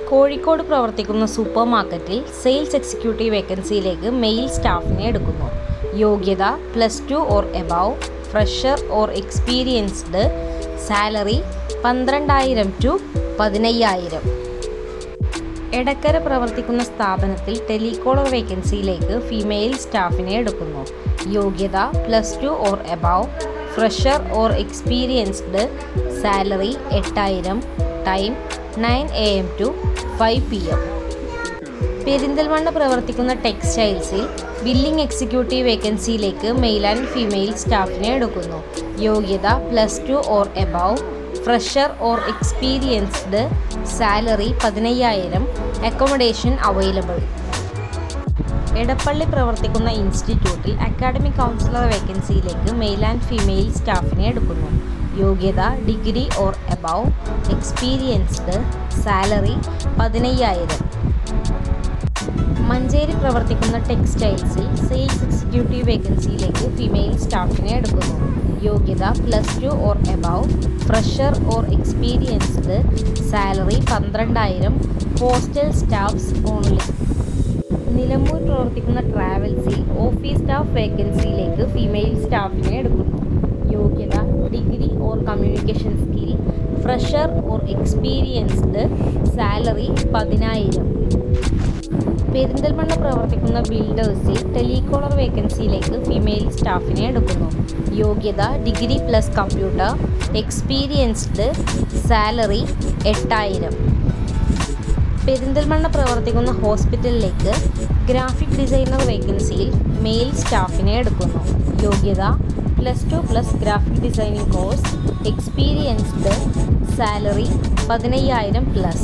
കോഴിക്കോട് പ്രവർത്തിക്കുന്ന സൂപ്പർ മാർക്കറ്റിൽ sales executive വേക്കൻസിയിലേക്ക് മെയിൽ സ്റ്റാഫിനെ എടുക്കുന്നു. യോഗ്യത +2 or above, fresher or experienced. Salary 12,000 to 15,000. Edakkara പ്രവർത്തിക്കുന്ന സ്ഥാപനത്തിൽ ടെലികോളർ വേക്കൻസിയിലേക്ക് ഫീമെയിൽ സ്റ്റാഫിനെ എടുക്കുന്നു. യോഗ്യത +2 or above, fresher or experienced. Salary 8,000. Time 9 AM to 5 PM. Perinthalmanna പ്രവർത്തിക്കുന്ന ടെക്സ്റ്റൈൽസിൽ ബില്ലിംഗ് എക്സിക്യൂട്ടീവ് വേക്കൻസിയിലേക്ക് മെയിൽ ആൻഡ് ഫീമെയിൽ സ്റ്റാഫിനെ എടുക്കുന്നു. യോഗ്യത +2 or above, fresher or experienced. Salary 15,000. Accommodation available. Edappally പ്രവർത്തിക്കുന്ന ഇൻസ്റ്റിറ്റ്യൂട്ടിൽ അക്കാഡമിക് കൗൺസിലർ വേക്കൻസിയിലേക്ക് മെയിൽ ആൻഡ് ഫീമെയിൽ സ്റ്റാഫിനെ എടുക്കുന്നു. യോഗ്യത degree or above, experienced. Salary 15,000. Manjeri പ്രവർത്തിക്കുന്ന ടെക്സ്റ്റൈൽസിൽ സെയിൽസ് എക്സിക്യൂട്ടീവ് വേക്കൻസിയിലേക്ക് ഫീമെയിൽ സ്റ്റാഫിനെ എടുക്കുന്നു. യോഗ്യത +2 or above, fresher or experienced. Salary 12,000. Postal staffs only. Nilambur പ്രവർത്തിക്കുന്ന ട്രാവൽസിൽ ഓഫീസ് സ്റ്റാഫ് വേക്കൻസിയിലേക്ക് ഫീമെയിൽ സ്റ്റാഫിനെ എടുക്കുന്നു. യോഗ്യത degree or communication skill, fresher or experienced. Salary 10,000. Perinthalmanna പ്രവർത്തിക്കുന്ന ബിൽഡേഴ്സിൽ ടെലികോളർ വേക്കൻസിയിലേക്ക് ഫീമെയിൽ സ്റ്റാഫിനെ എടുക്കുന്നു. യോഗ്യത degree + computer, experienced. Salary 8,000. Perinthalmanna പ്രവർത്തിക്കുന്ന ഹോസ്പിറ്റലിലേക്ക് ഗ്രാഫിക് ഡിസൈനർ വേക്കൻസിയിൽ മെയിൽ സ്റ്റാഫിനെ എടുക്കുന്നു. യോഗ്യത +2 + graphic designing course, experienced. Salary 15,000+.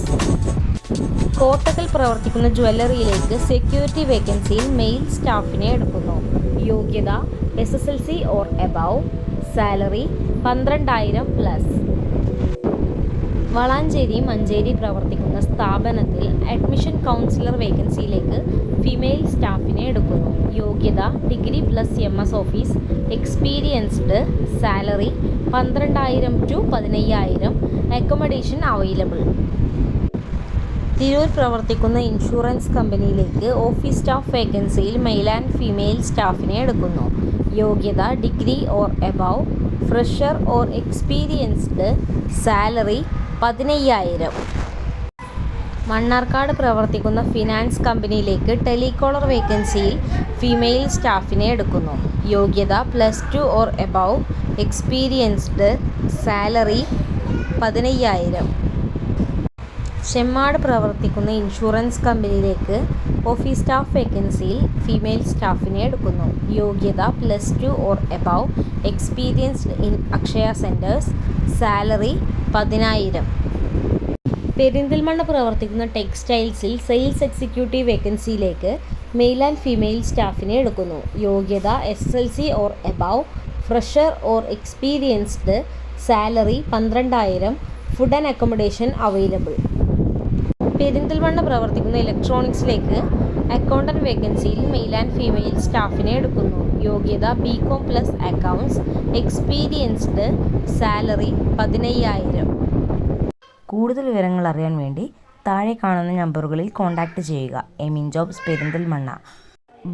Kottakkal പ്രവർത്തിക്കുന്ന ജ്വല്ലറിയിലേക്ക് സെക്യൂരിറ്റി വേക്കൻസിയിൽ മെയിൽ സ്റ്റാഫിനെ എടുക്കുന്നു. യോഗ്യത SSLC or above. Salary 12,000+. Valanchery Manjeri പ്രവർത്തിക്കുന്ന സ്ഥാപനത്തിൽ അഡ്മിഷൻ കൗൺസിലർ വേക്കൻസിയിലേക്ക് ഫീമെയിൽ സ്റ്റാഫിനെ എടുക്കുന്നു. യോഗ്യത degree + MS office, experienced. Salary 12,000 to 15,000. Accommodation available. Tirur പ്രവർത്തിക്കുന്ന ഇൻഷുറൻസ് കമ്പനിയിലേക്ക് ഓഫീസ് സ്റ്റാഫ് വേക്കൻസിയിൽ മെയിൽ ആൻഡ് ഫീമെയിൽ സ്റ്റാഫിനെ എടുക്കുന്നു. യോഗ്യത degree or above, fresher or experienced. Salary 15,000. Mannarkkad പ്രവർത്തിക്കുന്ന ഫിനാൻസ് കമ്പനിയിലേക്ക് ടെലികോളർ വേക്കൻസിയിൽ ഫീമെയിൽ സ്റ്റാഫിനെ എടുക്കുന്നു. യോഗ്യത +2 or above, experienced. Salary 15,000. Chemmad പ്രവർത്തിക്കുന്ന ഇൻഷുറൻസ് കമ്പനിയിലേക്ക് ഓഫീസ് സ്റ്റാഫ് വേക്കൻസിയിൽ ഫീമെയിൽ സ്റ്റാഫിനെ എടുക്കുന്നു. യോഗ്യത +2 or above, experienced in Akshaya centres. Salary 10,000. Perinthalmanna പ്രവർത്തിക്കുന്ന ടെക്സ്റ്റൈൽസിൽ സെയിൽസ് എക്സിക്യൂട്ടീവ് വേക്കൻസിയിലേക്ക് മെയിൽ ആൻഡ് ഫീമെയിൽ സ്റ്റാഫിനെ എടുക്കുന്നു. യോഗ്യത SSLC or above, fresher or experienced. Salary 12,000. Food and accommodation available. Perinthalmanna പ്രവർത്തിക്കുന്ന ഇലക്ട്രോണിക്സിലേക്ക് അക്കൗണ്ടൻറ്റ് വേക്കൻസിയിൽ മെയിൽ ആൻഡ് ഫീമെയിൽ സ്റ്റാഫിനെ എടുക്കുന്നു. യോഗ്യത BCom + അക്കൗണ്ട്സ്, എക്സ്പീരിയൻസ്ഡ്. സാലറി 15,000. കൂടുതൽ വിവരങ്ങൾ അറിയാൻ വേണ്ടി താഴെ കാണുന്ന നമ്പറുകളിൽ കോൺടാക്റ്റ് ചെയ്യുക. എമിൻ ജോബ്സ് പെരിന്തൽമണ്ണ.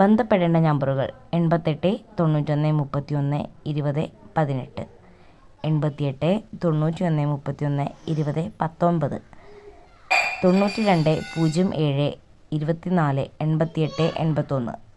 ബന്ധപ്പെടേണ്ട നമ്പറുകൾ 88 91 31 20 18, 88 91 31 20 19, 92 07 24 88 81.